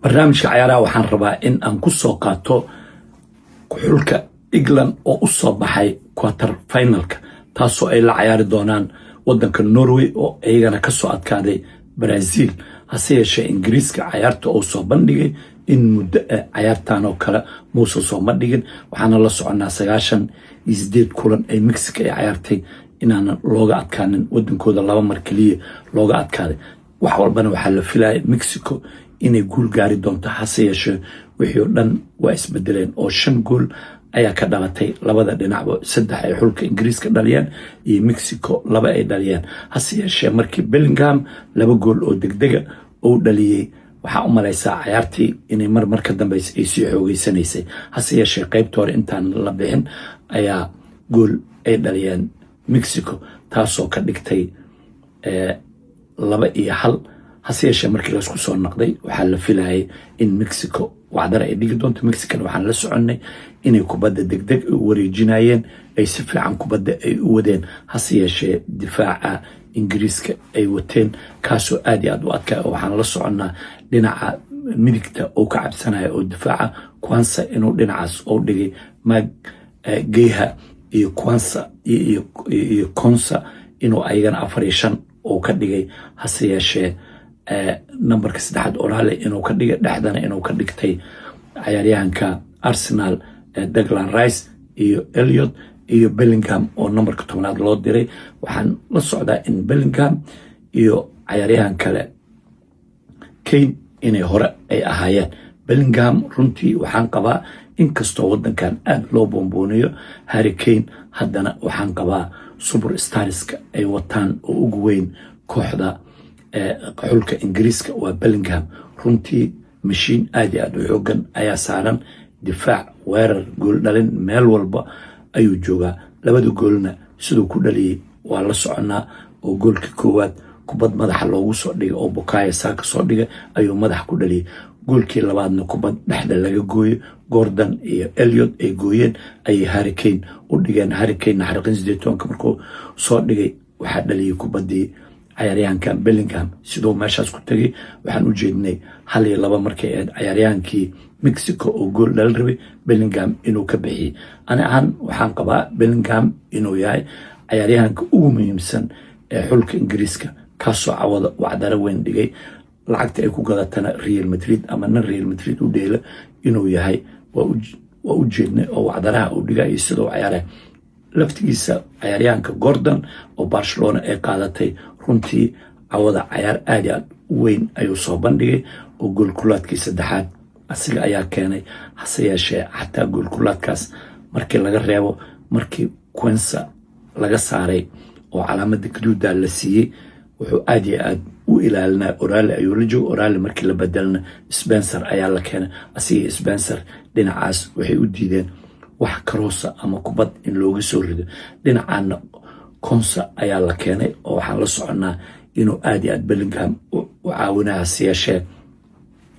barnaamijka ciyaaraha waxaan rabaa in aan ku soo qaato xulka England oo u soo baxay quarter finalka taasoo ay la ciyaari doonaan wadanka Norway oo ayagana ka soo adkaaday Brazil hase yeeshee Ingiriiska ciyaarta oo soo bandhigay in muddo ciyaartan oo kale muusa soo madhigin waxaana la soconaa 98 kulan ay Mexico ay ciyaartay inaan looga adkaanin wadankooda laba mar kaliya looga adkaaday wax walbana waxaa la filayay Mexico inay guul gaari doonto hase yeeshee wixii dhan waa isbedeleen oo 5 gool ayaa ka dhalatay labada dhinacba 3 ay xulka Ingiriiska dhaliyeen iyo Mexico 2 ay dhaliyeen hase yeeshee markii Bellingham 2 gool oo degdega oo dhaliyay waxa u malaysaa ciyaartii inay mar ka dambeysay ay sii xoogeysanaysay hase yeeshee qaybta hore intaan la bixin ayaa gool ay dhaliyeen Mexico taasoo ka dhigtay 2-1 hase yeeshee markii la isku soo noqday waxaa la filayay in Mexico wacdara ay dhigi doonto Mexico waxaan la soconay inay kubadda degdeg u wareejinayeen ay si fiican kubadda ay u wadeen hase yeeshee difaaca Ingiriiska ay wateen kaasoo aad iyo aad u adkaa waxaan la soconaa dhinaca midigta oo ka cabsanaya oo difaaca Kwanza inuu dhinacaas oo dhigay Geha iyo Kwanza iyo Konsa inuu ayagana 4-5 oo ka dhigay hase yeeshee numberka 3 Orale inuu ka dhigay dhexdana inuu ka dhigtay ciyaaryahanka Arsenal Declan Rice iyo Elliot iyo Bellingham oo numberka 10 loo diray waxaan la socdaa in Bellingham iyo ciyaaryahan kale Kane inay hore ay ahaayeen Bellingham runtii waxaan qabaa inkastoo wadankan aad loo boonbooniyo Harry Kane haddana waxaan qabaa superstarska ay wataan oo ugu weyn kooxda xulka Ingiriiska waa Bellingham runtii machine aad iyo aad u xoogan ayaa saaran difaac weerar gool dhalin meel walba ayuu joogaa labada goolna sidoo ku dhaliyay waa la soconaa oo goolka koowaad kubad madaxa loogu soo dhigay oo Bukayo Saka soo dhigay ayuu madax ku dhaliyay goolkii labaadna kubad dhexda laga gooyay Gordon iyo Elliot ay gooyeen ay Harry Kane u dhigeen Harry Kane xarqin 18 markuu soo dhigay waxa dhaliyay kubadii ciyaaryahanka Bellingham sidoo meeshaas ku tagay waxaan u jeednay 1-2 markay aad ciyaaryahankii Mexico oo gool dhal rabay Bellingham inuu ka bixiyay aan waxaan qabaa Bellingham inuu yahay ciyaaryahanka ugu muhiimsan ee xulka Ingiriiska kaasoo cawada wacdara weyn dhigay lacagta ay ku gadatana Real Madrid ama Real Madrid u dheela inuu yahay waa u jeednay oo wacdaraha uu dhigay sidoo ciyaaraha laftigiisa ciyaaryahanka Gordon oo Barcelona ay qaadatay runtii cawada ciyaar aad iyo aad weyn ayuu soo bandhigay oo gool kulaadkii 3 asiga ayaa keenay hase yeeshee xataa gool kulaadkaas markii laga reebo markii Kwanza laga saaray oo calaamada gaduuda la siiyay wuxuu aad iyo aad u ilaalinaa Orale ayuu la joogo Orale markii la bedelna Spencer ayaa la keenay asiga Spencer dhinacaas waxay u diideen wax karoosa ama kubad in looga soo rido dhinacaana Konsa ayaa la keenay oo waxaan la soconaa inuu aad iyo aad Bellingham u caawinayo yeeshee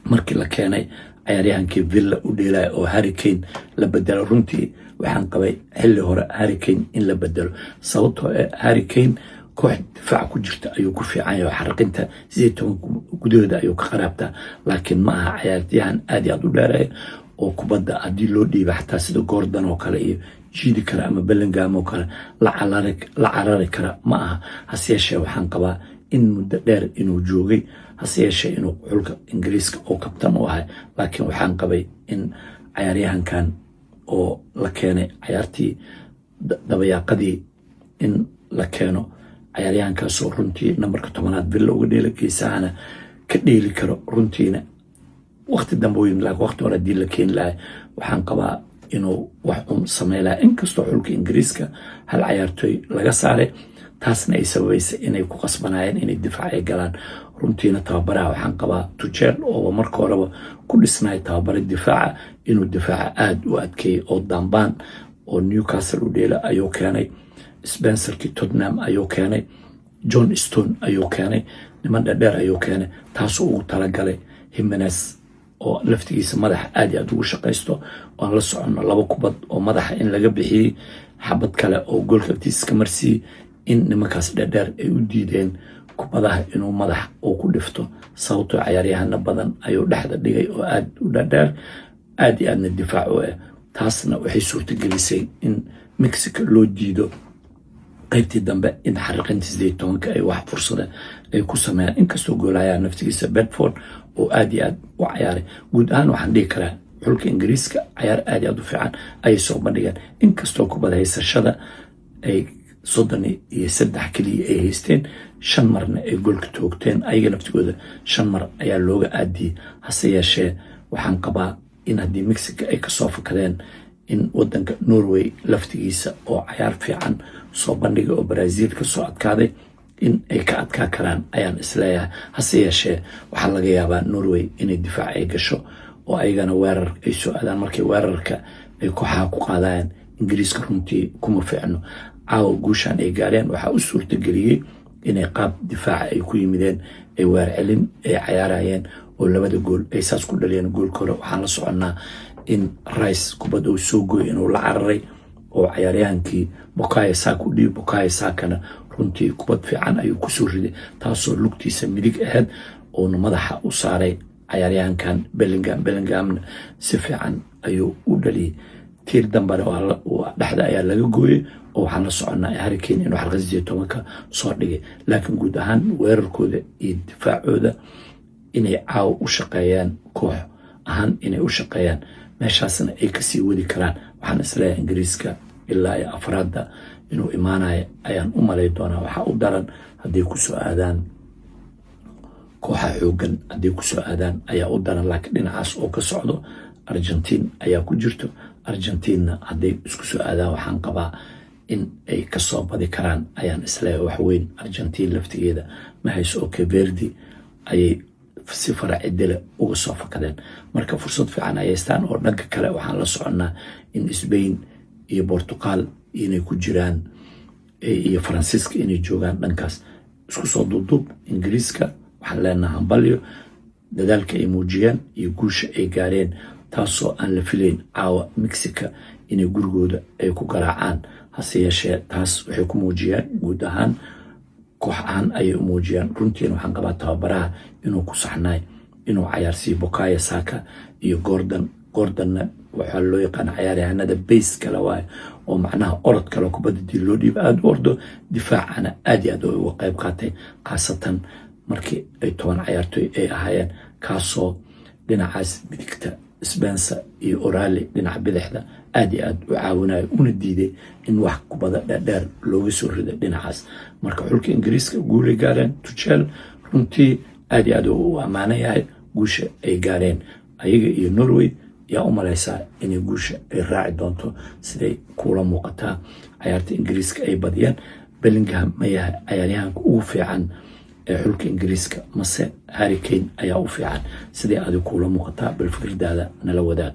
markii la keenay ciyaaryahankii Villa u dheelay oo Harry Kane la bedelo runtii waxaan qabay xilli hore Harry Kane in la bedelo sababtoo Harry Kane koox difaac ku jirta ayuu ku fiican yahay xarqinta 18 gudahooda ayuu ka qaraabtaa laakiin ma aha ciyaaryahan aad iyo aad u dheereey oo kubadda haddii loo dhiibay xataa sida Gordon oo kale iyo jiidi kara ama Bellingham oo kale la carari kara ma aha hase yeeshee waxaan qabaa in muddo dheer inuu joogay hase yeeshee inuu xulka Ingiriiska oo kabtan u ahay laakiin waxaan qabay in ciyaaryahankan oo la keenay ciyaartii dabayaaqadii in la keeno ciyaaryahankaasoo runtii numberka 10 Villa uga dheela geesahana ka dheeli karo runtiina waqti dambe weyn laakiin waqti hore hadii la keeni lahaa waxaan qabaa inuu wax sameeyaa inkastoo xulka Ingiriiska hal ciyaartoy laga saaray taasna ay sababaysay inay ku qasbanaayeen inay difaac ay galaan runtiina tababaraha waxaan qabaa Tuchel oo marka horeba ku dhisnay tababara difaaca inuu difaaca aad u adkeeyay oo Dambaan oo Newcastle u dheela ayuu keenay Spencer ki Tottenham ayuu keenay John Stone ayuu keenay niman dheer ayuu keenay taasoo uu talagalay Jimenez oo laftigiisa madax aad iyo aad ugu shaqaysto oo la socono 2 kubad oo madaxa in laga bixiyay xabad kale oo goolka tiiska marsi in nimankaas dheer ay u diideen kubadaha inuu madax uu ku dhifto sababtoo ciyaaryahana badan ayuu dhexda dhigay oo aad u dhadheer aad iyo aadna difaac u ah. taasna waxay suurtagelisay in Mexico loo diido qaybtii dambe in xariqintii 18 ay wax fursada ay ku sameeyaan inkastoo goolaha naftigiisa Bedford oo aad iyo aad u ciyaaray. guud ahaan waxaan dhihi karaa xulka Ingiriiska ciyaar aad iyo aad u fiican ay soo bandhigeen inkastoo kubada haysashada ay 33 kaliya ay haysteen 5 marna ay goolka toogteen ayaga naftigooda 5 mar ayaa looga aadiyay. hase yeeshee waxaan qabaa in haddii Mexico ay kasoo fakadeen in wadanka Norway laftigiisa oo ciyaar fiican soo bandhigay oo Brazil ka soo adkaaday in ay ka adkaa karaan ayaan isleeyahay. hase yeeshee waxaa laga yaabaa Norway inay difaac ay gasho oo ayagana weerar ay soo aadaan markay weerarka ay kooxaha ku qaadayaan. Ingiriiska runtii kuma fiicno caawa guushaan ay gaareen waxaa u suurtageliyey inay qaab difaaca ay ku yimideen ay weer celin ay ciyaarayeen oo labada gool ay saas ku dhaliyeen. goolka hore waxaan la soconnaa in Rice kubadda uu soo gooyay inuu la cararay oo ciyaaryahankii Bukayo Saka u dhiibay. Bukayo Sakana runtii kubad fiican ayuu ku soo riday taasoo lugtiisa midig ahayd oona madaxa u saaray ciyaaryahankan Bellingham si fiican ayuu u dhaliyay. tiir dambana waa dhexda ayaa laga gooyay oo waxaan la soconnaa Harry Kane inuu xalqad 18 soo dhigay. laakiin guud ahaan weerarkooda iyo difaacooda inay caaw u shaqeeyaan koox ahaan inay u shaqeeyaan meeshaasna ay kasii wadi karaan. waxaan isleeyahay Ingiriiska ilaa iyo afraadda inuu imaanayo ayaan u malay doonaa. waxaa u daran hadday ku soo aadaan kooxa xoogan hadday ku soo aadaan ayaa u daran. laakiin dhinacaas oo ka socdo Argentina ayaa ku jirto. Argentina hadday isku soo aadaan waxaan qabaa in ay ka soo badi karaan ayaan isleeyahay. wax weyn Argentina laftigeeda ma hayso oo Cape Verde ayay si faracidile uga soo fakadeen marka fursad fiican ay haystaan. oo dhanka kale waxaan la soconnaa in Spain iyo Portugal inay ku jiraan iyo Faransiiska inay joogaan dhankaas. isku soo duubduub Ingiriiska waxaan leenahay hambalyo dadaalka ay muujiyeen iyo guusha ay gaareen taasoo aan la filayn caawa Mexico inay gurigooda ay ku garaacaan. hase yeeshee taas waxay ku muujiyeen guud ahaan koox ahaan ayay u muujiyeen. runtiina waxaan qabaa tababaraha inuu ku saxnaay inuu ciyaarsiiyo Bukayo Saka iyo Gordonna waxaa loo yaqaan ciyaaryahanada base kale waaye oo macnaha orod kale kubadda dii loo dhiibo aad u ordo difaacana aad iyo aad uga qayb qaatay khaasatan markii ay 10 ciyaartoy ay ahaayeen kaasoo dhinacaas midigta Spencer iyo O'Reilly dhinaca bidixda aad iyo aad u caawinayo una diiday in wax kubada dheer looga soo rido dhinacaas. marka xulka Ingiriiska guulay gaareen. Tuchel runtii aad iyo aad u ammaanay yahay guusha ay gaareen. ayaga iyo Norway yaa u malaysaa inay guusha ay raaci doonto siday kula muuqataa. ciyaarta Ingiriiska ay badiyeen. Bellingham ma yahay ciyaaryahanka ugu fiican ee xulka Ingiriiska mase Harry Kane ayaa u fiican sidee adigu kula muuqataa bal fikradaada nala wadaag.